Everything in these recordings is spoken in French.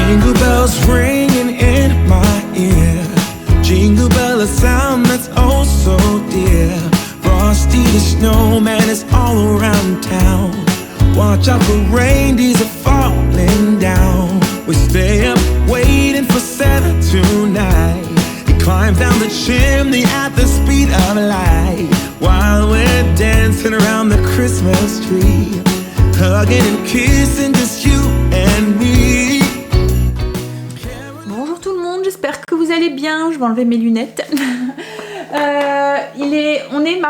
Jingle bells ringing in my ear. Jingle bell, a sound that's oh so dear. Frosty the snowman is all around town. Watch out for reindeers are falling down. We stay up waiting for Santa tonight. He climbs down the chimney at the speed of light, while we're dancing around the Christmas tree, hugging and kissing just you and me. Bonjour tout le monde, j'espère que vous allez bien. Je vais enlever mes lunettes. On est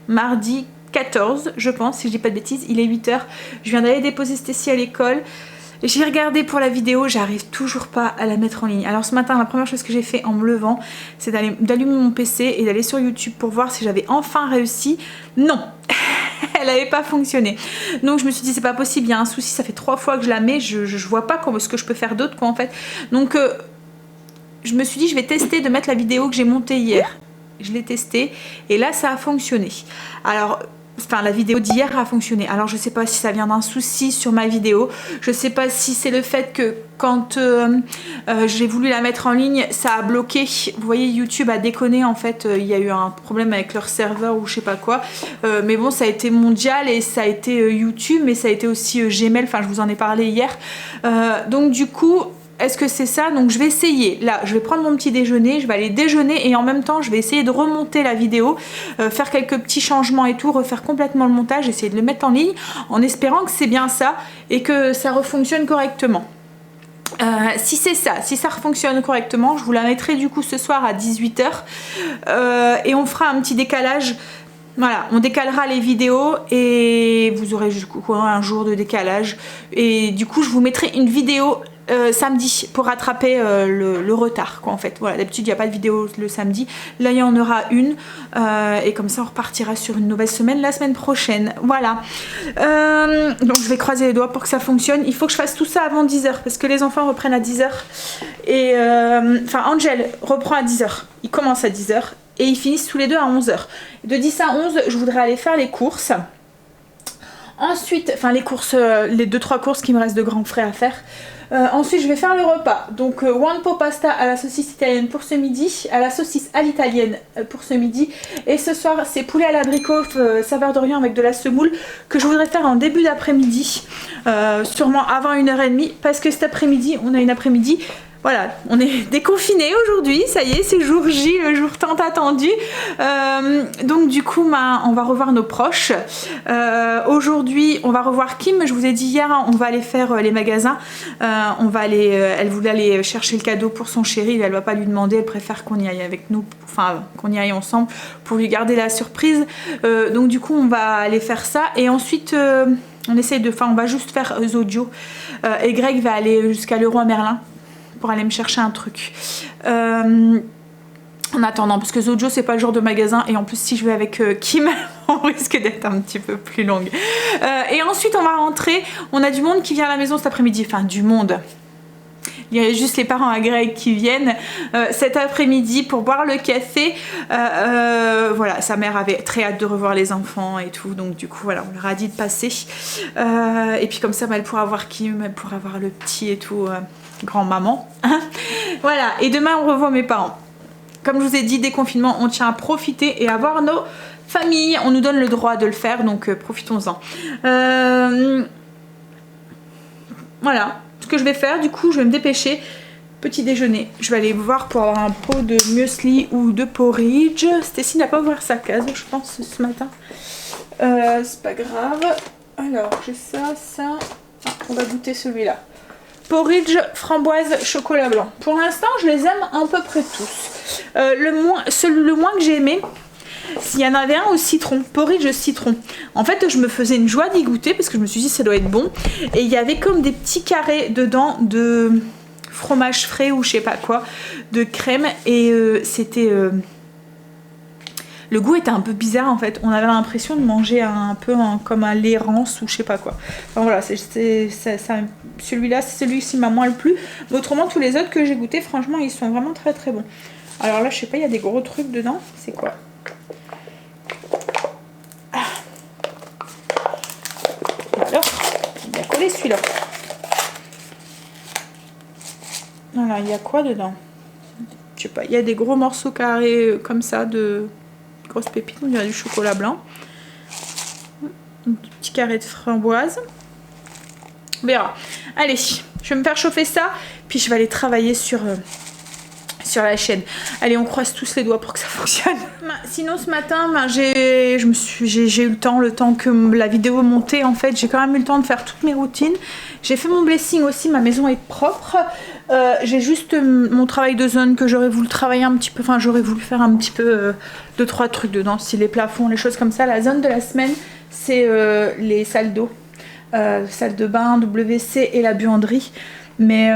mardi 14 je pense, si je dis pas de bêtises. Il est 8h, je viens d'aller déposer Stécie à l'école. J'ai regardé pour la vidéo, j'arrive toujours pas à la mettre en ligne. Alors ce matin, la première chose que j'ai fait en me levant, c'est d'allumer mon PC et d'aller sur YouTube pour voir si j'avais enfin réussi. Non, elle n'avait pas fonctionné. Donc je me suis dit c'est pas possible, il y a un souci, ça fait 3 fois que je la mets, je vois pas ce que je peux faire d'autre quoi en fait. Donc je me suis dit je vais tester de mettre la vidéo que j'ai montée hier. Je l'ai testée et là ça a fonctionné. Alors enfin la vidéo d'hier a fonctionné. Alors je sais pas si ça vient d'un souci sur ma vidéo, je sais pas si c'est le fait que quand j'ai voulu la mettre en ligne ça a bloqué. Vous voyez, YouTube a déconné en fait, il y a eu un problème avec leur serveur ou je sais pas quoi, mais bon ça a été mondial et ça a été YouTube, mais ça a été aussi Gmail, enfin je vous en ai parlé hier, donc du coup est-ce que c'est ça? Donc je vais essayer, là je vais prendre mon petit déjeuner, je vais aller déjeuner et en même temps je vais essayer de remonter la vidéo, faire quelques petits changements et tout, refaire complètement le montage, essayer de le mettre en ligne en espérant que c'est bien ça et que ça refonctionne correctement. Si c'est ça, si ça fonctionne correctement, je vous la mettrai du coup ce soir à 18h et on fera un petit décalage. Voilà, on décalera les vidéos et vous aurez du coup un jour de décalage et du coup je vous mettrai une vidéo samedi pour rattraper le retard quoi en fait. Voilà, d'habitude il n'y a pas de vidéo le samedi, là il y en aura une et comme ça on repartira sur une nouvelle semaine la semaine prochaine. Voilà, donc je vais croiser les doigts pour que ça fonctionne. Il faut que je fasse tout ça avant 10h parce que les enfants reprennent à 10h et enfin Angel reprend à 10h, il commence à 10h et ils finissent tous les deux à 11h. De 10 à 11 je voudrais aller faire les courses. Ensuite, enfin les courses, les 2-3 courses qui me restent de grands frais à faire. Ensuite je vais faire le repas, donc one pot pasta à la saucisse italienne pour ce midi, à la saucisse à l'italienne pour ce midi, et ce soir c'est poulet à l'abricot saveur d'Orient avec de la semoule que je voudrais faire en début d'après-midi, sûrement avant 1h30 parce que cet après-midi on a une après-midi. Voilà, on est déconfinés aujourd'hui, ça y est, c'est jour J, le jour tant attendu. Donc du coup, on va revoir nos proches. Aujourd'hui, on va revoir Kim. Je vous ai dit hier, hein, on va aller faire les magasins. On va aller, elle voulait aller chercher le cadeau pour son chéri. Elle va pas lui demander, elle préfère qu'on y aille avec nous, enfin qu'on y aille ensemble pour lui garder la surprise. Donc du coup, on va aller faire ça. Et ensuite, on va juste faire Zodio. Et Greg va aller jusqu'à Leroy Merlin pour aller me chercher un truc en attendant, parce que Zojo c'est pas le genre de magasin et en plus si je vais avec Kim on risque d'être un petit peu plus longue, et ensuite on va rentrer. On a du monde qui vient à la maison cet après-midi, enfin du monde, il y a juste les parents à Greg qui viennent cet après-midi pour boire le café. Voilà, sa mère avait très hâte de revoir les enfants et tout, donc du coup voilà, on leur a dit de passer, et puis comme ça elle pourra voir Kim, elle pourra voir le petit et tout, grand-maman. Voilà, et demain on revoit mes parents. Comme je vous ai dit, déconfinement, on tient à profiter et à voir nos familles. On nous donne le droit de le faire, donc profitons-en. Voilà ce que je vais faire. Du coup, je vais me dépêcher. Petit déjeuner. Je vais aller voir pour avoir un pot de muesli ou de porridge. Stécie n'a pas ouvert sa case, je pense, ce matin. C'est pas grave. Alors, j'ai ça. Ah, on va goûter celui-là. Porridge, framboise, chocolat blanc. Pour l'instant, je les aime à peu près tous. Le moins que j'ai aimé, s'il y en avait un au citron, porridge citron. En fait, je me faisais une joie d'y goûter parce que je me suis dit ça doit être bon. Et il y avait comme des petits carrés dedans de fromage frais ou je sais pas quoi, de crème. Et c'était... Le goût était un peu bizarre en fait, on avait l'impression de manger un peu comme un lait rance ou je sais pas quoi. Enfin voilà, celui-là c'est celui qui m'a moins le plu. Mais autrement tous les autres que j'ai goûté, franchement ils sont vraiment très très bons. Alors là je sais pas, il y a des gros trucs dedans, c'est quoi? Alors, il a collé celui-là. Voilà, il y a quoi dedans? Je sais pas, il y a des gros morceaux carrés comme ça de grosses pépites, on dirait du chocolat blanc. Un petit carré de framboise. On verra. Allez, je vais me faire chauffer ça, puis je vais aller travailler sur la chaîne. Allez, on croise tous les doigts pour que ça fonctionne. Sinon, ce matin, j'ai eu le temps que la vidéo montait. En fait, j'ai quand même eu le temps de faire toutes mes routines. J'ai fait mon blessing aussi, ma maison est propre. J'ai juste mon travail de zone que j'aurais voulu travailler un petit peu. Enfin, j'aurais voulu faire un petit peu 2-3 trucs dedans, si les plafonds, les choses comme ça. La zone de la semaine, c'est les salles d'eau. Salle de bain, WC et la buanderie. Mais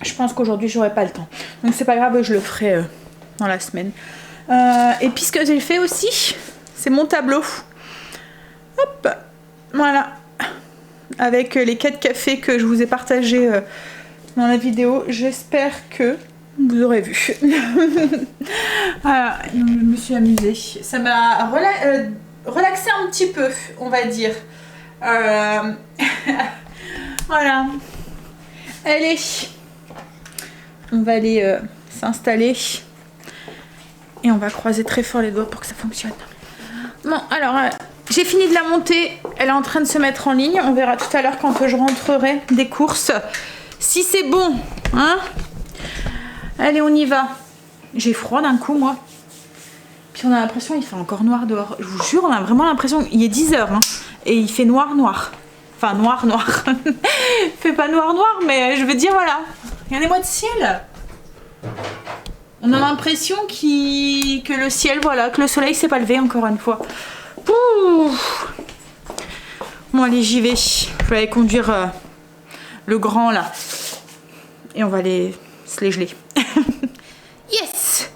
je pense qu'aujourd'hui j'aurai pas le temps. Donc c'est pas grave, je le ferai dans la semaine. Et puis ce que j'ai fait aussi, c'est mon tableau. Hop, voilà. Avec les 4 cafés que je vous ai partagés dans la vidéo. J'espère que vous aurez vu. Voilà, je me suis amusée. Ça m'a relaxé un petit peu, on va dire. Voilà. Allez. On va aller s'installer. Et on va croiser très fort les doigts pour que ça fonctionne. Bon, alors, j'ai fini de la monter. Elle est en train de se mettre en ligne. On verra tout à l'heure quand je rentrerai des courses. Si c'est bon, hein. Allez, on y va. J'ai froid d'un coup, moi. Puis on a l'impression qu'il fait encore noir dehors. Je vous jure, on a vraiment l'impression qu'il est 10 h. Hein, et il fait noir. Enfin, noir. Il fait pas noir, mais je veux dire, voilà. Regardez-moi le ciel. On a l'impression que le ciel, voilà, que le soleil s'est pas levé encore une fois. Ouh. Bon, allez, j'y vais. Je vais aller conduire le grand là. Et on va aller se les geler. Yes!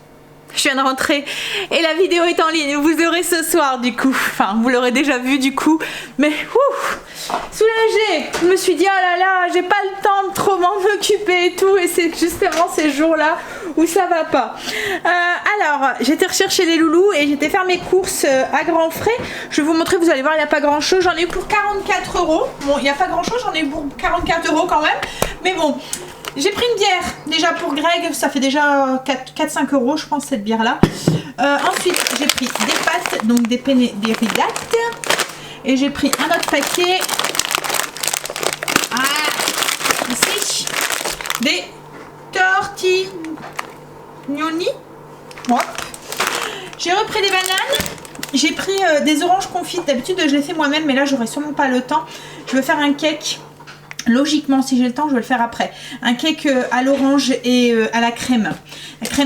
Je viens de rentrer et la vidéo est en ligne. Vous aurez ce soir du coup. Enfin, vous l'aurez déjà vu du coup. Mais soulagée. Je me suis dit, oh là là, j'ai pas le temps de trop m'en occuper et tout. Et c'est justement ces jours-là où ça va pas. Alors, j'étais rechercher les loulous et j'étais faire mes courses à grands frais. Je vais vous montrer, vous allez voir, il n'y a pas grand-chose. J'en ai eu pour 44 €. Bon, il n'y a pas grand-chose, j'en ai eu pour 44 € quand même. Mais bon. J'ai pris une bière, déjà pour Greg, ça fait déjà 4-5 € je pense cette bière là. Ensuite j'ai pris des pâtes, donc des penne des rigates. Et j'ai pris un autre paquet. Ici. Des tortignoni. Hop. J'ai repris des bananes. J'ai pris des oranges confites. D'habitude je les fais moi-même, mais là j'aurai sûrement pas le temps. Je vais faire un cake. Logiquement, si j'ai le temps, je vais le faire après. Un cake à l'orange et à la crème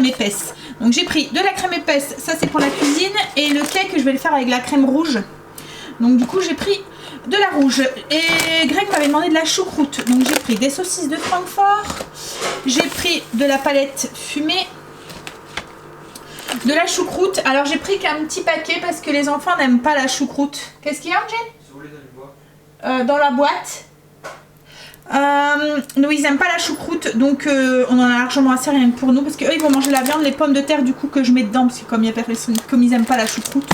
épaisse. Donc j'ai pris de la crème épaisse, ça c'est pour la cuisine. Et le cake, je vais le faire avec la crème rouge. Donc du coup, j'ai pris de la rouge. Et Greg m'avait demandé de la choucroute. Donc j'ai pris des saucisses de Francfort. J'ai pris de la palette fumée. De la choucroute. Alors j'ai pris qu'un petit paquet parce que les enfants n'aiment pas la choucroute. Qu'est-ce qu'il y a, Angèle ? Dans la boîte. Nous ils aiment pas la choucroute, donc on en a largement assez, rien que pour nous, parce qu'eux ils vont manger la viande, les pommes de terre du coup que je mets dedans, parce que comme ils aiment pas la choucroute,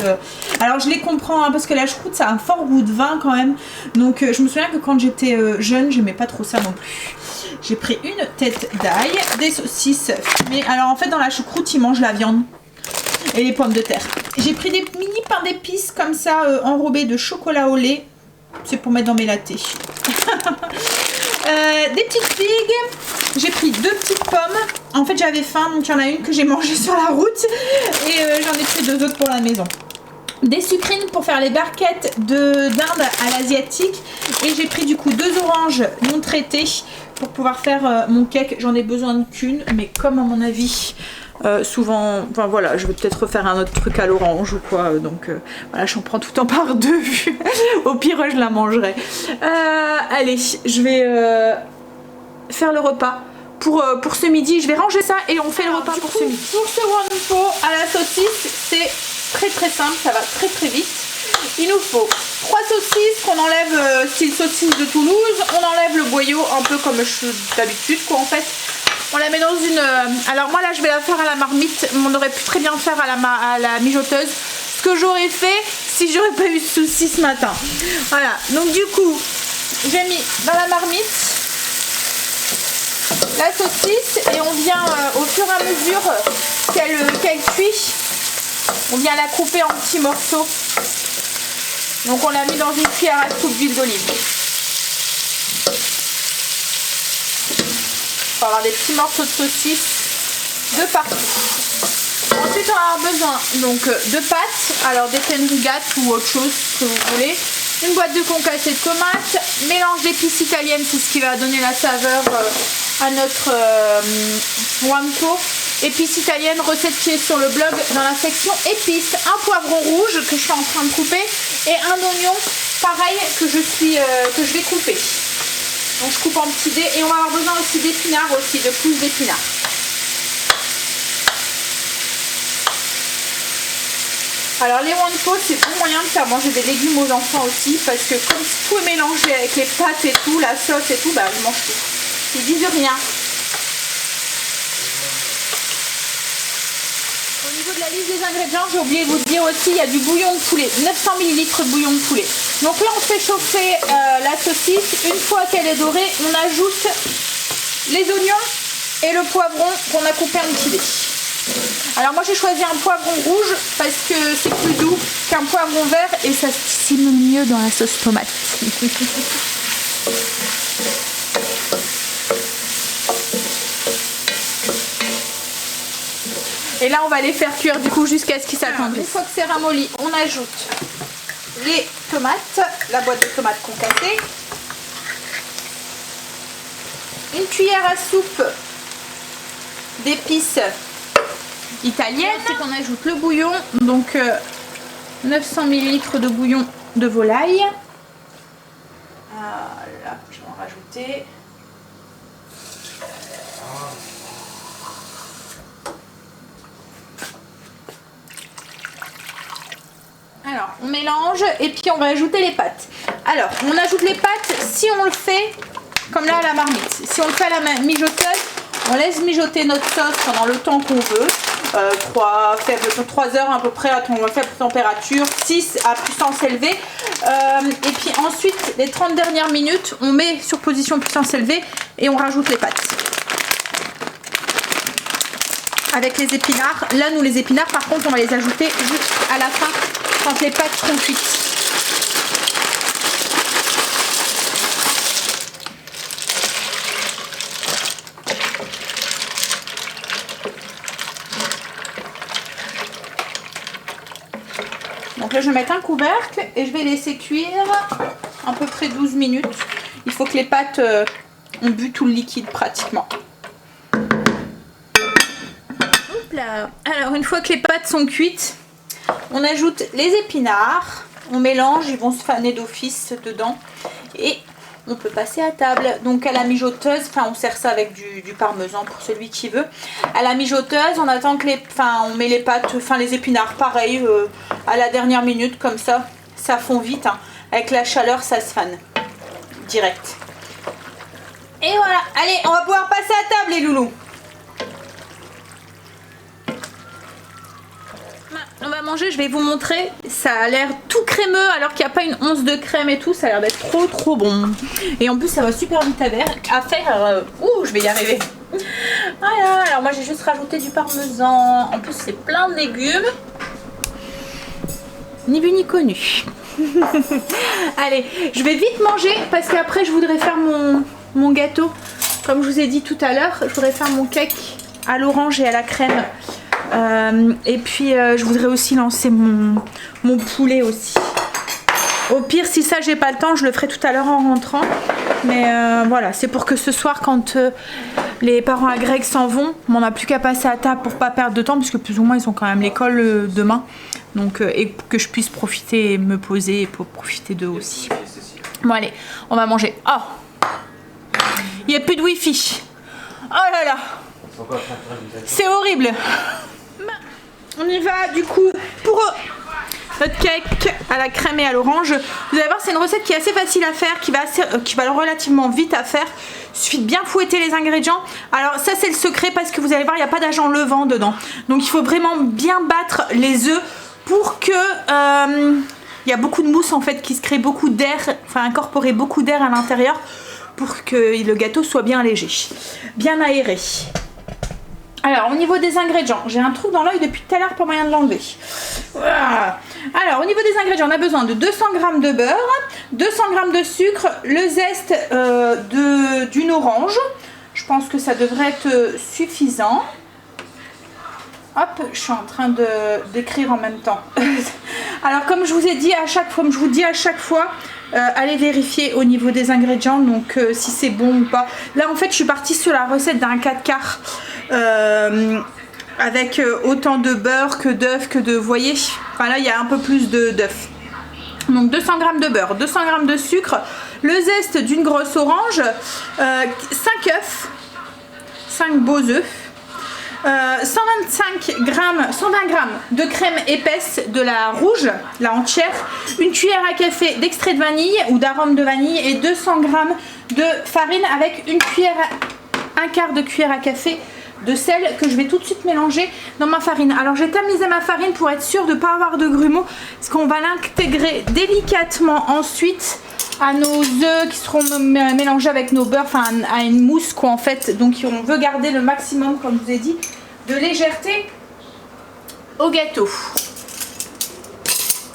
alors je les comprends hein, parce que la choucroute ça a un fort goût de vin quand même, donc je me souviens que quand j'étais jeune j'aimais pas trop ça non plus. J'ai pris une tête d'ail, des saucisses fumées. Alors en fait dans la choucroute ils mangent la viande et les pommes de terre. J'ai pris des mini pains d'épices comme ça enrobés de chocolat au lait, c'est pour mettre dans mes lattés. Des petites figues, j'ai pris 2 petites pommes. En fait j'avais faim donc il y en a une que j'ai mangée sur la route et j'en ai pris 2 autres pour la maison. Des sucrines pour faire les barquettes dinde à l'asiatique et j'ai pris du coup 2 oranges non traitées pour pouvoir faire mon cake. J'en ai besoin qu'une, mais comme à mon avis souvent, enfin voilà, je vais peut-être refaire un autre truc à l'orange ou quoi, donc voilà, j'en prends tout le temps par 2. Au pire je la mangerai. Allez, je vais faire le repas pour ce midi. Je vais ranger ça et on fait le repas pour ce midi. Pour ce one-pot à la saucisse, c'est très simple, ça va très vite. Il nous faut 3 saucisses qu'on enlève, style saucisse de Toulouse. On enlève le boyau un peu comme je fais d'habitude quoi en fait. On la met dans une... alors moi là je vais la faire à la marmite, mais on aurait pu très bien faire à la mijoteuse. Ce que j'aurais fait si j'aurais pas eu de soucis ce matin. Voilà, donc du coup j'ai mis dans la marmite la saucisse et on vient au fur et à mesure qu'elle cuit, on vient la couper en petits morceaux. Donc on l'a mis dans une cuillère à soupe d'huile d'olive. On va avoir des petits morceaux de saucisse de partout. Ensuite on va avoir besoin donc de pâtes, alors des Tenrigat ou autre chose que vous voulez. Une boîte de concassé de tomates, mélange d'épices italiennes, c'est ce qui va donner la saveur à notre guanto. Épices italiennes, recette qui est sur le blog dans la section épices. Un poivron rouge que je suis en train de couper et un oignon pareil que je vais couper. Donc je coupe en petits dés et on va avoir besoin aussi d'épinards aussi, de pousses d'épinards. Alors les wanto, c'est bon moyen de faire manger des légumes aux enfants aussi, parce que comme tout est mélangé avec les pâtes et tout, la sauce et tout, bah ils mangent tout. Ils disent rien. Au niveau de la liste des ingrédients, j'ai oublié de vous dire aussi, il y a du bouillon de poulet, 900 ml de bouillon de poulet. Donc là on fait chauffer la saucisse, une fois qu'elle est dorée, on ajoute les oignons et le poivron qu'on a coupé en petits dés. Alors moi j'ai choisi un poivron rouge parce que c'est plus doux qu'un poivron vert et ça simule mieux dans la sauce tomate. Et là on va les faire cuire du coup jusqu'à ce qu'ils s'attendrissent. Une fois que c'est ramolli, on ajoute les tomates, la boîte de tomates concassée, une cuillère à soupe d'épices italienne. Ensuite on ajoute le bouillon, donc 900 ml de bouillon de volaille. Voilà, je vais en rajouter. Alors on mélange et puis on va ajouter les pâtes. Alors on ajoute les pâtes si on le fait comme là à la marmite. Si on le fait à la mijoteuse, on laisse mijoter notre sauce pendant le temps qu'on veut. 3 heures à peu près à faible température, 6 à puissance élevée. Et puis ensuite, les 30 dernières minutes, on met sur position puissance élevée et on rajoute les pâtes. Avec les épinards, là nous les épinards par contre on va les ajouter juste à la fin quand les pâtes seront cuites. Donc là je vais mettre un couvercle et je vais laisser cuire à peu près 12 minutes. Il faut que les pâtes ont bu tout le liquide pratiquement. Hop là. Alors une fois que les pâtes sont cuites, on ajoute les épinards, on mélange, ils vont se faner d'office dedans et on peut passer à table. Donc à la mijoteuse, enfin on sert ça avec du parmesan pour celui qui veut. À la mijoteuse, on attend que on met les pâtes, les épinards pareil à la dernière minute comme ça fond vite. Hein. Avec la chaleur, ça se fane direct. Et voilà, allez, on va pouvoir passer à table les loulous. On va manger, je vais vous montrer. Ça a l'air tout crémeux alors qu'il n'y a pas une once de crème et tout. Ça a l'air d'être trop bon. Et en plus ça va super vite à faire. Ouh, je vais y arriver. Voilà, alors moi j'ai juste rajouté du parmesan. En plus c'est plein de légumes. Ni vu ni connu. Allez, je vais vite manger parce qu'après je voudrais faire mon gâteau. Comme je vous ai dit tout à l'heure, je voudrais faire mon cake à l'orange et à la crème. Et puis je voudrais aussi lancer mon poulet aussi. Au pire si ça j'ai pas le temps je le ferai tout à l'heure en rentrant. Mais voilà, c'est pour que ce soir quand les parents à Greg s'en vont, on n'a plus qu'à passer à table pour pas perdre de temps puisque plus ou moins ils ont quand même l'école demain. Donc et que je puisse profiter et me poser pour profiter d'eux aussi. Bon allez, on va manger. Oh, il n'y a plus de wifi. Oh là là, c'est horrible. On y va du coup pour notre cake à la crème et à l'orange. Vous allez voir, c'est une recette qui est assez facile à faire, qui va relativement vite à faire. Il suffit de bien fouetter les ingrédients. Alors ça c'est le secret parce que vous allez voir, il n'y a pas d'agent levant dedans. Donc il faut vraiment bien battre les œufs pour que il y a beaucoup de mousse en fait qui se crée beaucoup d'air, enfin incorporer beaucoup d'air à l'intérieur pour que le gâteau soit bien léger, bien aéré. Alors au niveau des ingrédients, j'ai un trou dans l'œil depuis tout à l'heure, pas moyen de l'enlever. Voilà. Alors au niveau des ingrédients, on a besoin de 200 g de beurre, 200 g de sucre, le zeste d'une orange. Je pense que ça devrait être suffisant. Hop, je suis en train d'écrire en même temps. Alors comme je vous ai dit à chaque fois, comme je vous dis à chaque fois, allez vérifier au niveau des ingrédients, donc si c'est bon ou pas. Là en fait je suis partie sur la recette d'un 4 quarts avec autant de beurre que d'œufs que de, vous voyez, enfin là il y a un peu plus d'œufs. Donc 200 g de beurre, 200 g de sucre, le zeste d'une grosse orange, 5 œufs, 5 beaux œufs, 120 g de crème épaisse de la rouge, la entière, une cuillère à café d'extrait de vanille ou d'arôme de vanille et 200 g de farine avec un quart de cuillère à café de sel que je vais tout de suite mélanger dans ma farine. Alors j'ai tamisé ma farine pour être sûre de ne pas avoir de grumeaux, parce qu'on va l'intégrer délicatement ensuite à nos œufs qui seront mélangés avec nos beurres, enfin à une mousse quoi en fait. Donc on veut garder le maximum, comme je vous ai dit, de légèreté au gâteau.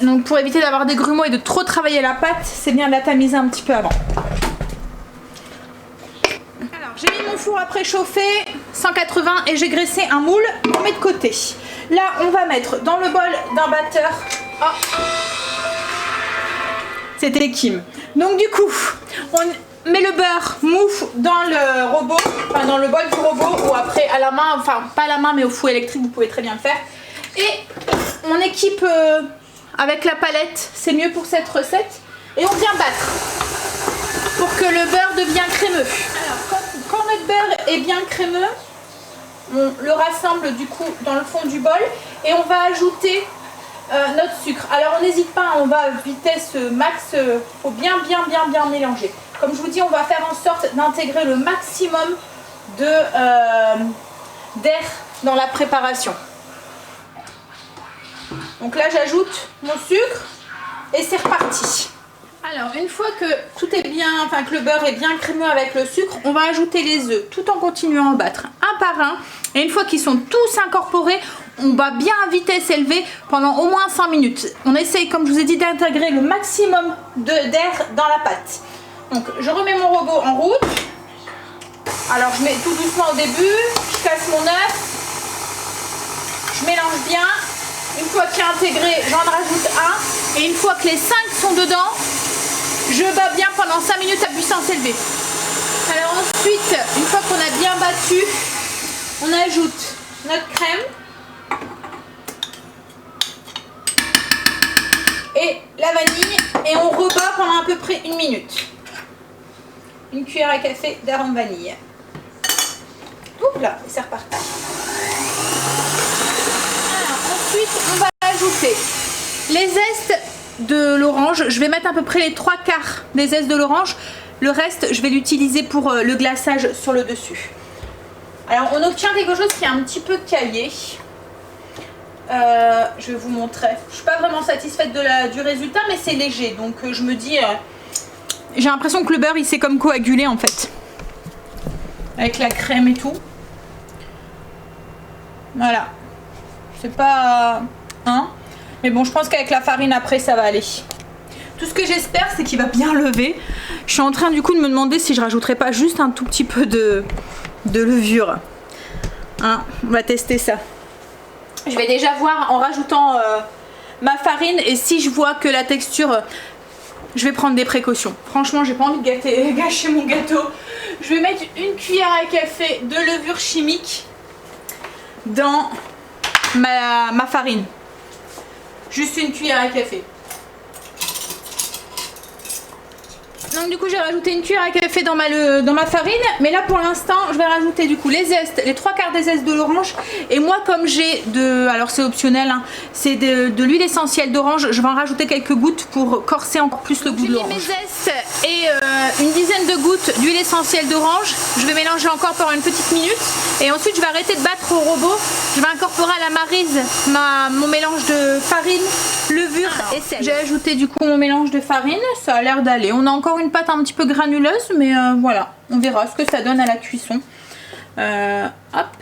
Donc pour éviter d'avoir des grumeaux et de trop travailler la pâte, c'est bien de la tamiser un petit peu avant. J'ai mis mon four à préchauffer 180 et j'ai graissé un moule, on met de côté. Là on va mettre dans le bol d'un batteur. Oh. C'était Kim. Donc du coup on met le beurre mou dans le robot, enfin dans le bol du robot ou après à la main, enfin pas à la main mais au fouet électrique, vous pouvez très bien le faire. Et on équipe avec la palette, c'est mieux pour cette recette. Et on vient battre pour que le beurre devienne crémeux. Alors quand notre beurre est bien crémeux, on le rassemble du coup dans le fond du bol et on va ajouter notre sucre. Alors on n'hésite pas, on va à vitesse max, faut bien mélanger. Comme je vous dis, on va faire en sorte d'intégrer le maximum d'air dans la préparation. Donc là j'ajoute mon sucre et c'est reparti. Alors une fois que tout est bien, enfin que le beurre est bien crémeux avec le sucre, on va ajouter les œufs tout en continuant à battre un par un. Et une fois qu'ils sont tous incorporés, on bat bien à vitesse élevée pendant au moins 5 minutes. On essaye, comme je vous ai dit, d'intégrer le maximum d'air dans la pâte. Donc je remets mon robot en route. Alors je mets tout doucement au début, je casse mon œuf, je mélange bien. Une fois qu'il est intégré, j'en rajoute un. Et une fois que les 5 sont dedans, je bats bien pendant 5 minutes à puissance élevée. Alors ensuite, une fois qu'on a bien battu, on ajoute notre crème. Et la vanille. Et on rebat pendant à peu près 1 minute. Une cuillère à café d'arôme vanille. Oups là, c'est reparti. Ensuite, on va ajouter les zestes de l'orange. Je vais mettre à peu près les 3 quarts des zestes de l'orange. Le reste, je vais l'utiliser pour le glaçage sur le dessus. Alors, on obtient quelque chose qui est un petit peu caillé. Je vais vous montrer. Je ne suis pas vraiment satisfaite du résultat, mais c'est léger. Donc, je me dis... j'ai l'impression que le beurre, il s'est comme coagulé, en fait. Avec la crème et tout. Voilà. C'est pas... hein, mais bon, je pense qu'avec la farine après ça va aller. Tout ce que j'espère c'est qu'il va bien lever. Je suis en train du coup de me demander si je rajouterais pas juste un tout petit peu de levure. Hein, on va tester ça. Je vais déjà voir en rajoutant ma farine et si je vois que la texture... je vais prendre des précautions. Franchement j'ai pas envie de gâcher mon gâteau. Je vais mettre une cuillère à café de levure chimique dans... ma farine. Juste une cuillère à café. Donc du coup j'ai rajouté une cuillère à café dans ma farine. Mais là pour l'instant je vais rajouter du coup les zestes, les 3 quarts des zestes de l'orange. Et moi comme j'ai alors c'est optionnel hein, c'est de l'huile essentielle d'orange. Je vais en rajouter quelques gouttes pour corser encore plus le goût de l'orange. Mes zestes et une dizaine de gouttes d'huile essentielle d'orange. Je vais mélanger encore pendant une petite minute. Et ensuite je vais arrêter de battre au robot. Je vais incorporer à la maryse mon mélange de farine levure et sel. J'ai ajouté du coup mon mélange de farine, ça a l'air d'aller. On a encore une pâte un petit peu granuleuse, mais voilà, on verra ce que ça donne à la cuisson. Hop,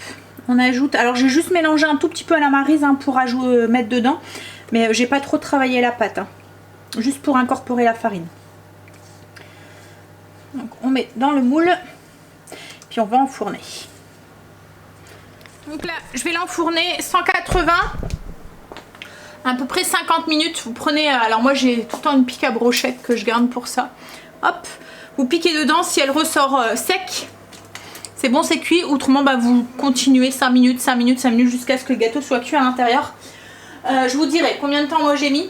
on ajoute. Alors j'ai juste mélangé un tout petit peu à la maryse hein, pour mettre dedans, mais j'ai pas trop travaillé la pâte, hein, juste pour incorporer la farine. Donc on met dans le moule, puis on va enfourner. Donc là, je vais l'enfourner 180, à peu près 50 minutes. Vous prenez, alors moi j'ai tout le temps une pique à brochette que je garde pour ça. Hop, vous piquez dedans, si elle ressort sec, c'est bon, c'est cuit. Autrement, bah, vous continuez 5 minutes, 5 minutes, 5 minutes jusqu'à ce que le gâteau soit cuit à l'intérieur. Je vous dirai combien de temps moi j'ai mis.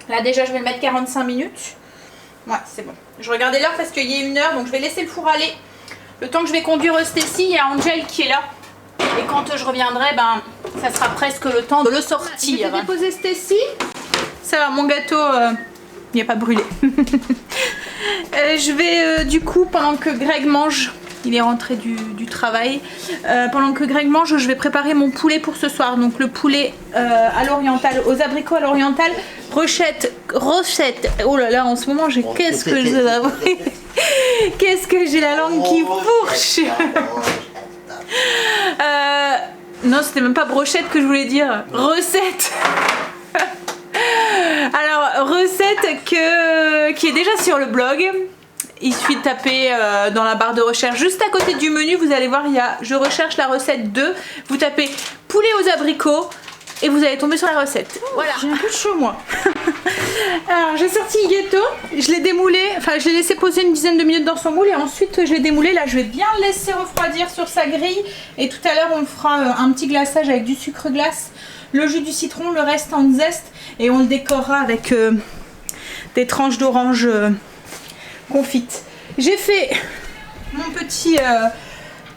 Là déjà, je vais le mettre 45 minutes. Ouais, c'est bon. Je regardais l'heure parce qu'il y a 1 heure, donc je vais laisser le four aller. Le temps que je vais conduire Stacy, il y a Angel qui est là. Et quand je reviendrai, ben, ça sera presque le temps de le sortir. Je vais déposer Stacy. Ça va, mon gâteau, il n'est pas brûlé. Je vais du coup, pendant que Greg mange, il est rentré du travail. Pendant que Greg mange, je vais préparer mon poulet pour ce soir. Donc le poulet à l'oriental, aux abricots à l'oriental. Recette. Oh là là, en ce moment, qu'est-ce que j'ai la langue qui fourche. Non, c'était même pas brochette que je voulais dire. Recette. Alors, recette qui est déjà sur le blog. Il suffit de taper dans la barre de recherche juste à côté du menu. Vous allez voir, il y a je recherche la recette 2. Vous tapez poulet aux abricots et vous allez tomber sur la recette. Voilà. J'ai un peu de chaud moi. Alors j'ai sorti le gâteau, je l'ai démoulé, enfin je l'ai laissé poser une dizaine de minutes dans son moule et ensuite je l'ai démoulé. Là je vais bien le laisser refroidir sur sa grille et tout à l'heure on fera un petit glaçage avec du sucre glace, le jus du citron, le reste en zeste et on le décorera avec des tranches d'orange confites. J'ai fait mon petit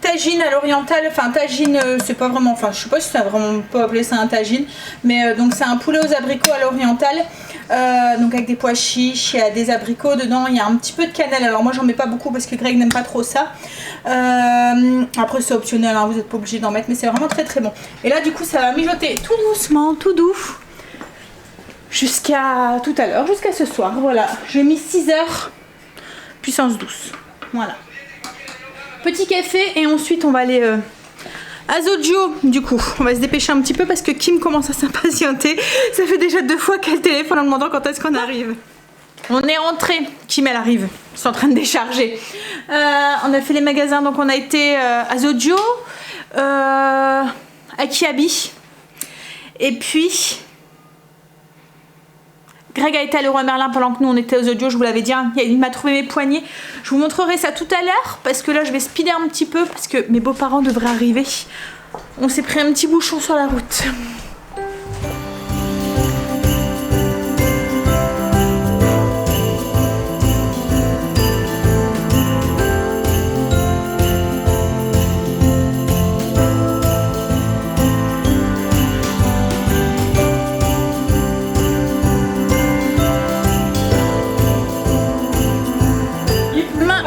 tagine à l'oriental, enfin tagine c'est pas vraiment, enfin je sais pas si ça vraiment pas appeler ça un tagine, mais donc c'est un poulet aux abricots à l'oriental, donc avec des pois chiches, il y a des abricots dedans, il y a un petit peu de cannelle, alors moi j'en mets pas beaucoup parce que Greg n'aime pas trop ça, après c'est optionnel, hein, vous n'êtes pas obligé d'en mettre mais c'est vraiment très très bon. Et là du coup ça va mijoter tout doucement, tout doux, jusqu'à tout à l'heure, jusqu'à ce soir, voilà, j'ai mis 6 heures, puissance douce, voilà. Petit café et ensuite on va aller à Zodio du coup. On va se dépêcher un petit peu parce que Kim commence à s'impatienter. Ça fait déjà 2 fois qu'elle téléphone en demandant quand est-ce qu'on arrive. On est rentré. Kim elle arrive. Ils sont en train de décharger. On a fait les magasins donc on a été à Zodio, à Kiabi. Et puis Greg a été à Leroy Merlin pendant que nous on était aux audios, je vous l'avais dit, hein, il m'a trouvé mes poignets. Je vous montrerai ça tout à l'heure parce que là je vais speeder un petit peu parce que mes beaux-parents devraient arriver. On s'est pris un petit bouchon sur la route.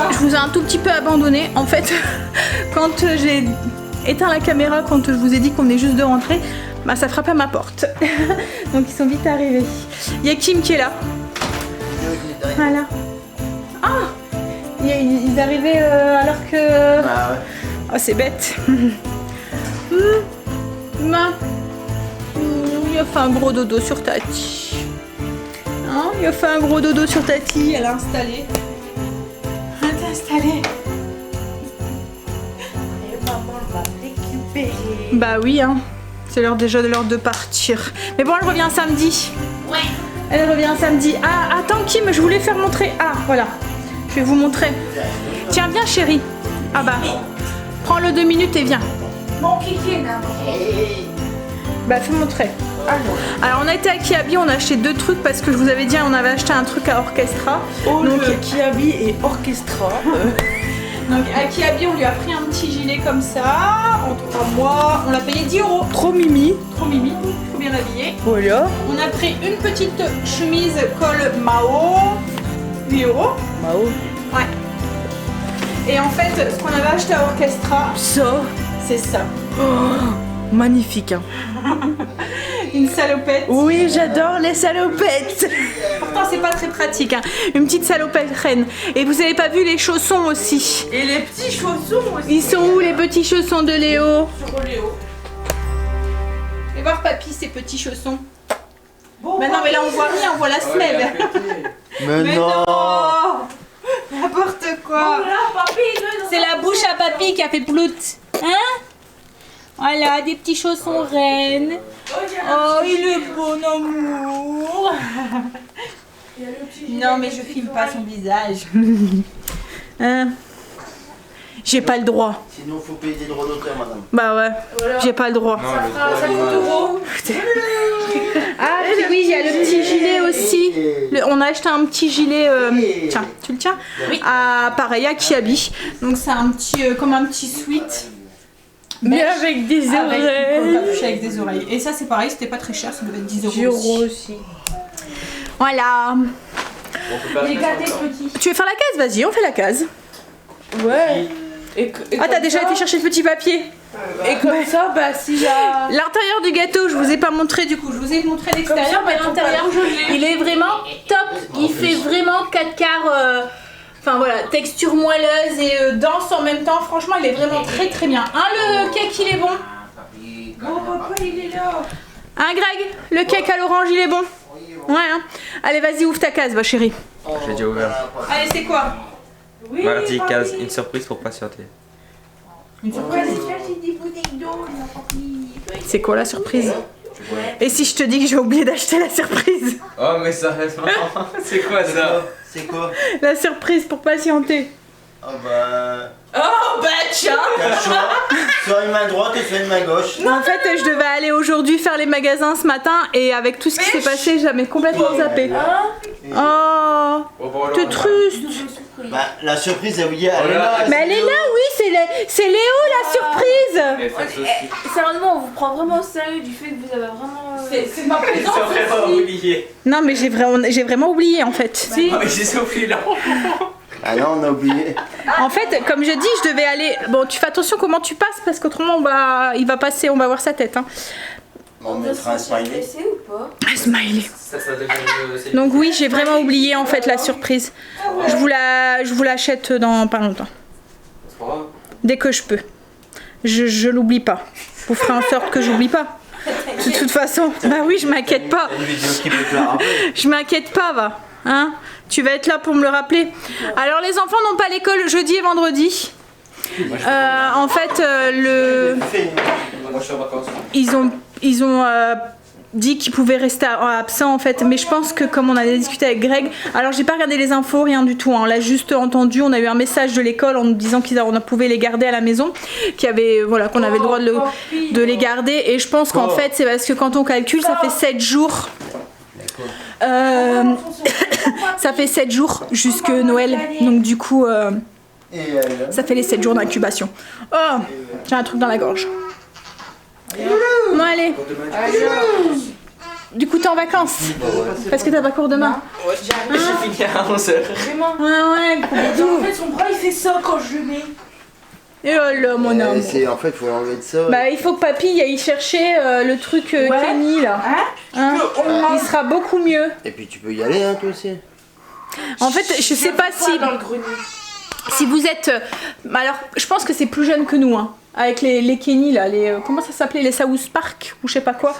Je vous ai un tout petit peu abandonné en fait quand j'ai éteint la caméra, quand je vous ai dit qu'on est juste de rentrer, bah ça frappe à ma porte. Donc ils sont vite arrivés. Il y a Kim qui est là. Voilà. Ah, ils arrivaient alors que... Ah ouais. Oh c'est bête. Il a fait un gros dodo sur Tati. Hein, il a fait un gros dodo sur Tati, elle a installé. Installé. Et maman va récupérer. Bah oui, hein. C'est déjà l'heure de partir. Mais bon, elle revient samedi. Ouais. Elle revient samedi. Ah, attends, Kim, je voulais faire montrer. Ah, voilà. Je vais vous montrer. Tiens, viens, chérie. Ah bah, prends le 2 minutes et viens. Mon kiki, là. Bah, fais montrer. Alors on a été à Kiabi, on a acheté 2 trucs parce que je vous avais dit on avait acheté un truc à Orchestra. Oh donc le Kiabi et Orchestra. Donc à Kiabi on lui a pris un petit gilet comme ça, en 3 mois, on l'a payé 10 €. Trop mimi. Trop mimi, trop bien habillé. Voilà. On a pris une petite chemise col Mao, 8 €. Mao. Ouais. Et en fait ce qu'on avait acheté à Orchestra, Ça, c'est ça. oh, magnifique. Hein. Une salopette. Oui, j'adore les salopettes. Pourtant, c'est pas très pratique. Hein. Une petite salopette reine. Et vous avez pas vu les chaussons aussi. Et les petits chaussons aussi. Ils sont où les petits chaussons de Léo? Sur Léo. Et voir papy ses petits chaussons. Bon, Mais non, mais là on voit rien, on voit la semelle. Mais non. N'importe quoi. Là, papy, il veut dans C'est la bouche à papy qui a fait plout. Hein? Voilà, des petits chaussons reines. Oh, il est bon amour. Il y a le petit Non, mais je filme pas son visage. Hein? J'ai pas le droit. Sinon, faut payer des droits d'auteur, madame. Bah ouais, Voilà. j'ai pas le droit. Ça coûte euros. Ah puis oui, il y a le petit gilet aussi. On a acheté un petit gilet. Tiens, tu le tiens? Oui. Pareil à Kiabi. Donc c'est un petit, comme un petit sweat. Mais beige, avec des avec oreilles. une capuche avec des oreilles. Et ça c'est pareil, c'était pas très cher, ça devait être 10 10 € euros aussi. aussi. Voilà. Les gâtés petits. Tu veux faire la case? Vas-y, on fait la case. Ouais. Ah, t'as déjà été chercher le petit papier? Et comme ça, bah si j'ai. L'intérieur du gâteau, je vous ai pas montré du coup, je vous ai montré l'extérieur, mais l'intérieur, il est vraiment top. Il fait vraiment 4 quarts, enfin voilà, texture moelleuse et dense en même temps. Franchement, il est vraiment très très bien. Hein, le cake, il est bon? Bon, papa, il est là. Hein, Greg? Le cake à l'orange, il est bon? Ouais, hein. Allez, vas-y, ouvre ta case, va chérie. J'ai déjà ouvert. Allez, c'est quoi? Oui, Mardi, papy. case, une surprise pour patienter. Une Ouais, j'ai des bouteilles d'eau, là, papy. C'est quoi la surprise? Et si je te dis que j'ai oublié d'acheter la surprise? Oh, mais sérieusement, c'est quoi ça? C'est quoi? La surprise pour patienter. Ah bah. Oh, bah tiens. T'as le choix. Soit une main droite et soit une main gauche. En fait, je devais aller aujourd'hui faire les magasins ce matin et avec tout ce qui s'est passé, j'avais complètement zappé. Oh, t'es triste. Bah, la surprise, elle vous dit, elle est là. Mais elle est là, oui, c'est Léo la surprise. Sérieusement, on vous prend vraiment au sérieux du fait que vous avez vraiment. C'est ma présence. oublié. Non, mais j'ai vraiment oublié en fait. Oh, mais j'ai soufflé là. Ah non, on a oublié. En fait, comme je dis, je devais aller. Bon, tu fais attention comment tu passes parce qu'autrement, il va passer, on va voir sa tête. Hein. On mettra un smiley. ou pas? Ah, smiley. Ça devient Donc oui, j'ai vraiment oublié en fait la surprise. Je vous l'achète dans pas longtemps. Dès que je peux. Je l'oublie pas. Vous ferez en sorte que j'oublie pas. De toute façon, bah oui, je m'inquiète pas. Une vidéo qui peut te la rappeler. Je m'inquiète pas, va. Hein? Tu vas être là pour me le rappeler. Alors les enfants n'ont pas l'école jeudi et vendredi. En fait, Moi je suis en vacances. ils ont dit qu'ils pouvaient rester absents en fait, mais je pense que comme on avait discuté avec Greg, alors j'ai pas regardé les infos, rien du tout, hein. On l'a juste entendu, on a eu un message de l'école en nous disant qu'on pouvait les garder à la maison, qu'on avait le droit de les garder, et je pense qu'en fait c'est parce que quand on calcule ça fait 7 jours. Ça fait 7 jours jusque Noël, donc du coup ça fait les 7 jours d'incubation. Oh, j'ai un truc dans la gorge. Bon allez. Du coup t'es en vacances parce que t'as pas cours demain. J'ai fini à 11h. Ouais, gros bisous. En fait, son bras il fait ça quand je le mets. Et oh là mon homme. En fait, faut enlever de ça. Bah il faut que papy aille chercher le truc Kenny là. Hein, il sera beaucoup mieux. Et puis tu peux y aller, hein, toi aussi. En fait je sais pas Dans le grenier. si vous êtes. Alors je pense que c'est plus jeune que nous hein. Avec les Kenny là, comment ça s'appelait, les South Park ou je sais pas quoi.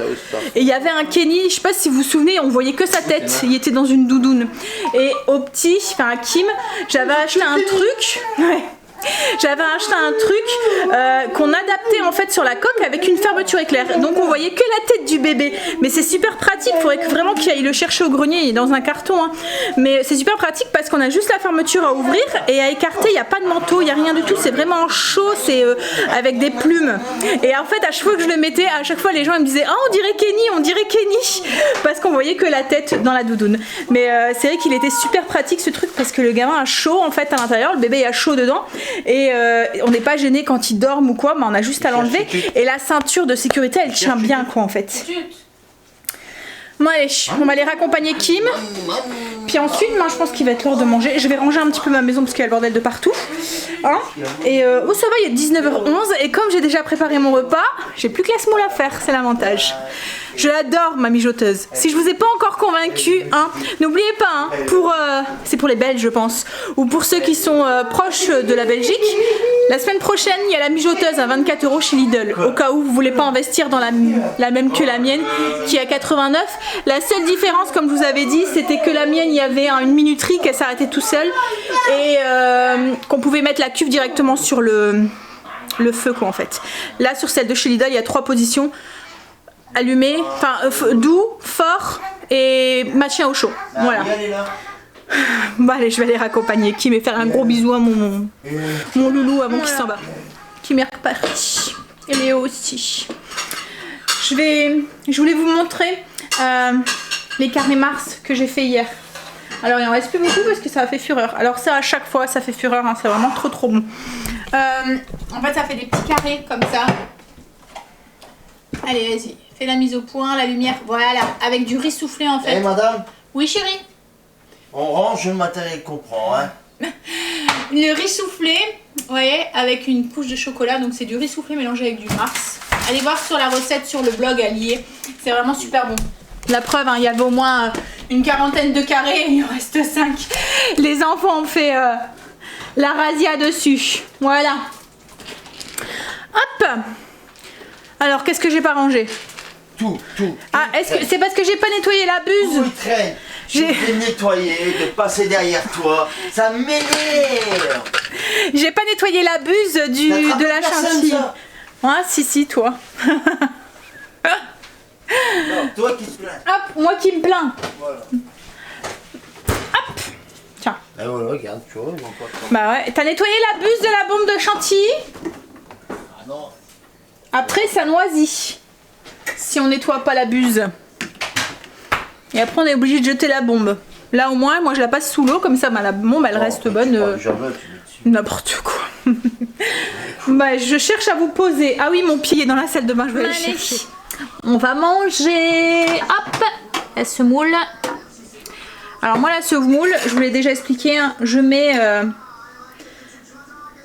Et il y avait un Kenny, je sais pas si vous vous souvenez, on voyait que sa tête, il était dans une doudoune. Et au petit, enfin à Kim, j'avais acheté un truc. Ouais. J'avais acheté un truc qu'on adaptait en fait sur la coque avec une fermeture éclair. Donc on voyait que la tête du bébé. Mais c'est super pratique, il faudrait vraiment qu'il aille le chercher au grenier, il est dans un carton. Hein. Mais c'est super pratique parce qu'on a juste la fermeture à ouvrir et à écarter, il n'y a pas de manteau, il n'y a rien du tout. C'est vraiment chaud, c'est avec des plumes. Et en fait à chaque fois que je le mettais, à chaque fois les gens ils me disaient « Ah on dirait Kenny !» Parce qu'on voyait que la tête dans la doudoune. Mais c'est vrai qu'il était super pratique ce truc parce que le gamin a chaud en fait à l'intérieur, le bébé a chaud dedans. Et on n'est pas gêné quand il dorment ou quoi, mais on a juste à l'enlever. Et la ceinture de sécurité, elle tient bien quoi en fait. Bon allez, on va aller raccompagner Kim. Puis ensuite, je pense qu'il va être l'heure de manger. Je vais ranger un petit peu ma maison parce qu'il y a le bordel de partout. Hein et oh ça va, il est 19h11. Et comme j'ai déjà préparé mon repas, j'ai plus que la semoule à faire, c'est l'avantage. Je l'adore, ma mijoteuse. Si je vous ai pas encore convaincu, hein, n'oubliez pas, hein, c'est pour les Belges, je pense, ou pour ceux qui sont proches de la Belgique, la semaine prochaine, il y a la mijoteuse à 24 € chez Lidl, au cas où vous voulez pas investir dans la même que la mienne, qui est à 89. La seule différence, comme je vous avais dit, c'était que la mienne, il y avait une minuterie qui s'arrêtait tout seul, et qu'on pouvait mettre la cuve directement sur le feu, quoi, en fait. Là, sur celle de chez Lidl, il y a 3 positions: allumé, enfin doux, fort et maintien au chaud. Voilà. Bon allez, je vais aller raccompagner Kim et faire un gros bisou à mon loulou avant qu'il s'en va. Kim est reparti. Et Léo aussi. Je voulais vous montrer les carnets Mars que j'ai fait hier. Alors il en reste plus beaucoup parce que ça a fait fureur. Alors ça, à chaque fois ça fait fureur, hein, c'est vraiment trop bon. En fait ça fait des petits carrés comme ça. Allez, vas-y, fais la mise au point, la lumière, voilà, avec du riz soufflé en fait. Eh madame, Oui chérie. on range le matériel qu'on prend, hein. Le riz soufflé, vous voyez, avec une couche de chocolat, donc c'est du riz soufflé mélangé avec du Mars. Allez voir sur la recette sur le blog à lier, c'est vraiment super bon. La preuve, hein, il y avait au moins une quarantaine de carrés, il en reste 5. Les enfants ont fait la razzia dessus, voilà. Hop. Alors, qu'est-ce que j'ai pas rangé? Tout. Ah, est-ce que c'est parce que j'ai pas nettoyé la buse? Tout traîne. Je vais nettoyer, de passer derrière toi. Ça m'énerve. J'ai pas nettoyé la buse de la chantilly. Ouais, si, toi. Non, toi qui te plains. Hop, moi qui me plains. Voilà. Hop. Tiens. Et voilà, regarde, tu vois, ils vont pas prendre. Bah ouais. T'as nettoyé la buse de la bombe de chantilly? Ah non. Après, ça noisit. Si on nettoie pas la buse. Et après, on est obligé de jeter la bombe. Là, au moins, moi, je la passe sous l'eau. Comme ça, bah, la bombe, elle reste bonne. N'importe quoi. Bah, je cherche à vous poser. Ah oui, mon pied est dans la salle de bain. Je vais aller le chercher. On va manger. Hop, la semoule. Alors moi, la semoule, je vous l'ai déjà expliqué, hein, je mets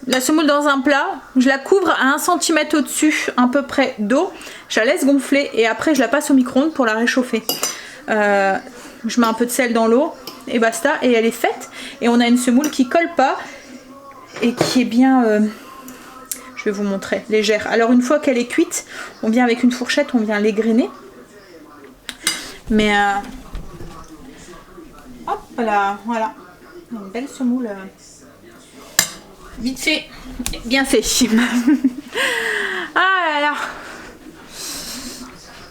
la semoule dans un plat, je la couvre à 1 cm au-dessus, à peu près d'eau, je la laisse gonfler et après je la passe au micro-ondes pour la réchauffer. Je mets un peu de sel dans l'eau et basta, et elle est faite. Et on a une semoule qui colle pas et qui est bien... je vais vous montrer, légère. Alors une fois qu'elle est cuite, on vient avec une fourchette, on vient l'égrainer. Mais hop là, voilà. Une belle semoule. Vite fait, bien fait. Ah là là.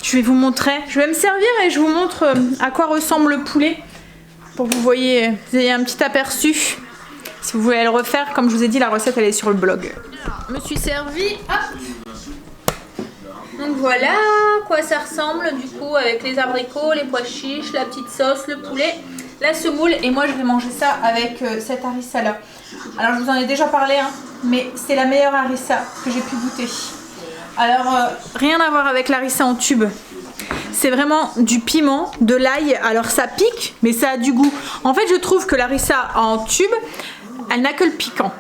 Je vais vous montrer. Je vais me servir et je vous montre à quoi ressemble le poulet. Pour que vous ayez un petit aperçu. Si vous voulez le refaire, comme je vous ai dit, la recette elle est sur le blog. Je me suis servi, hop. Donc voilà à quoi ça ressemble du coup, avec les abricots, les pois chiches, la petite sauce, le poulet, la semoule. Et moi je vais manger ça avec cette harissa là. Alors je vous en ai déjà parlé, hein, mais c'est la meilleure harissa que j'ai pu goûter. Alors rien à voir avec l'harissa en tube. C'est vraiment du piment, de l'ail. Alors ça pique, mais ça a du goût. En fait je trouve que l'harissa en tube, elle n'a que le piquant.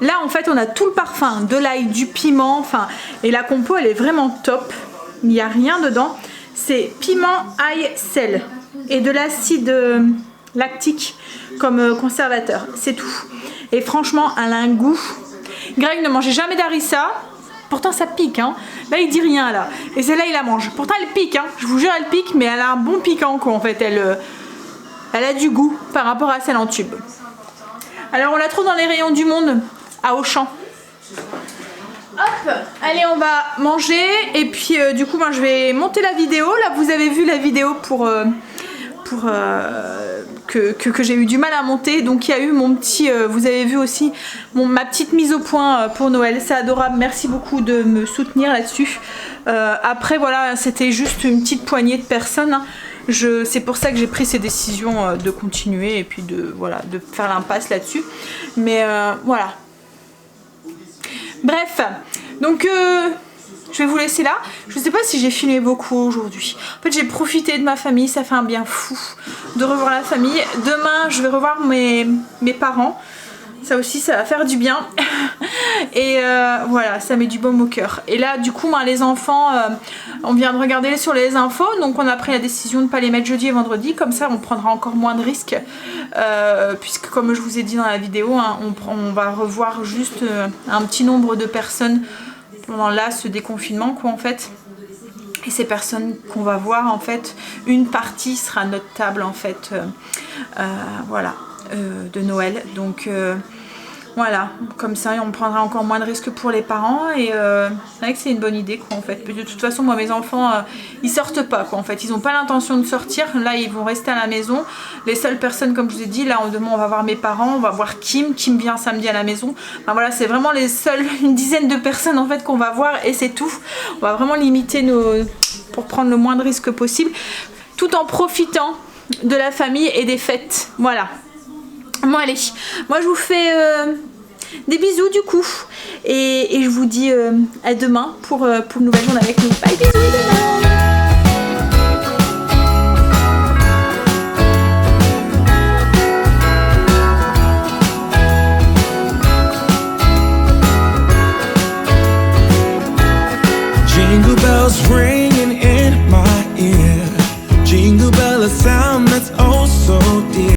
Là en fait on a tout le parfum, de l'ail, du piment, enfin, et la compo elle est vraiment top. Il n'y a rien dedans. C'est piment, ail, sel et de l'acide lactique comme conservateur. C'est tout. Et franchement elle a un goût. Greg ne mangeait jamais d'harissa. Pourtant ça pique, hein. Là il dit rien là. Et celle-là il la mange. Pourtant elle pique, hein. Je vous jure elle pique, mais elle a un bon piquant quoi en fait. Elle a du goût par rapport à celle en tube. Alors on la trouve dans les rayons du Monde à Auchan. Hop, allez on va manger et puis du coup moi je vais monter la vidéo. Là vous avez vu la vidéo que j'ai eu du mal à monter. Donc il y a eu mon petit, vous avez vu aussi ma petite mise au point pour Noël. C'est adorable, merci beaucoup de me soutenir là-dessus. Après voilà, c'était juste une petite poignée de personnes, hein. C'est pour ça que j'ai pris ces décisions de continuer et puis de faire l'impasse là-dessus. Mais voilà. Bref, donc je vais vous laisser là. Je sais pas si j'ai filmé beaucoup aujourd'hui. En fait j'ai profité de ma famille, ça fait un bien fou de revoir la famille. Demain je vais revoir mes parents. Ça aussi ça va faire du bien. Et voilà, ça met du baume au cœur. Et là, du coup, les enfants, on vient de regarder sur les infos, donc on a pris la décision de ne pas les mettre jeudi et vendredi, comme ça on prendra encore moins de risques, puisque comme je vous ai dit dans la vidéo, hein, on va revoir juste un petit nombre de personnes pendant là ce déconfinement, quoi, en fait. Et ces personnes qu'on va voir, en fait, une partie sera notre table, en fait, voilà, de Noël. Donc voilà, comme ça on prendra encore moins de risques pour les parents. Et c'est vrai que c'est une bonne idée, quoi, en fait. De toute façon, moi, mes enfants, ils sortent pas, quoi, en fait. Ils n'ont pas l'intention de sortir. Là, ils vont rester à la maison. Les seules personnes, comme je vous ai dit, là, demain, on va voir mes parents, on va voir Kim. Kim vient samedi à la maison. Enfin, voilà, c'est vraiment les seules, une dizaine de personnes, en fait, qu'on va voir, et c'est tout. On va vraiment limiter pour prendre le moins de risques possible, tout en profitant de la famille et des fêtes. Voilà. Bon, allez, moi je vous fais des bisous du coup, et je vous dis à demain pour une nouvelle journée avec nous. Bye, bisous, demain. Jingle bells ringing in my ear. Jingle bell sound